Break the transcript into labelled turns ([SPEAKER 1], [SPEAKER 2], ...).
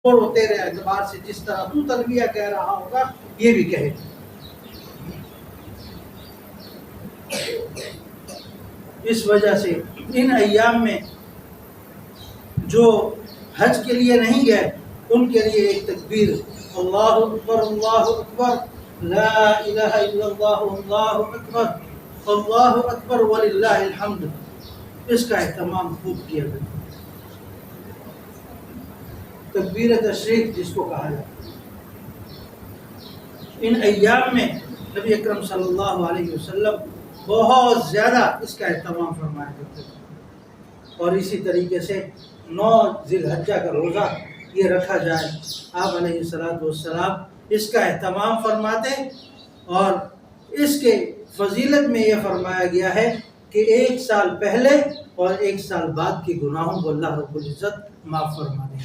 [SPEAKER 1] اور وہ تیرے اعتبار سے جس طرح تو تلبیہ کہہ رہا ہوگا یہ بھی کہے. اس وجہ سے ان ایام میں جو حج کے لیے نہیں گئے ان کے لیے ایک تکبیر اللہ اکبر لا الہ الا اللہ اکبر وللہ الحمد، اس کا اہتمام خوب کیا گیا. تکبیر تشریق جس کو کہا جاتا ہے. ان ایام میں نبی اکرم صلی اللہ علیہ وسلم بہت زیادہ اس کا اہتمام فرمایا کرتے تھے. اور اسی طریقے سے 9 ذی الحجہ کا روزہ یہ رکھا جائے، آپ علیہ السلام اس کا اہتمام فرماتے. اور اس کے فضیلت میں یہ فرمایا گیا ہے کہ 1 سال پہلے اور 1 سال بعد کے گناہوں کو اللہ رب العزت معاف فرما دیں.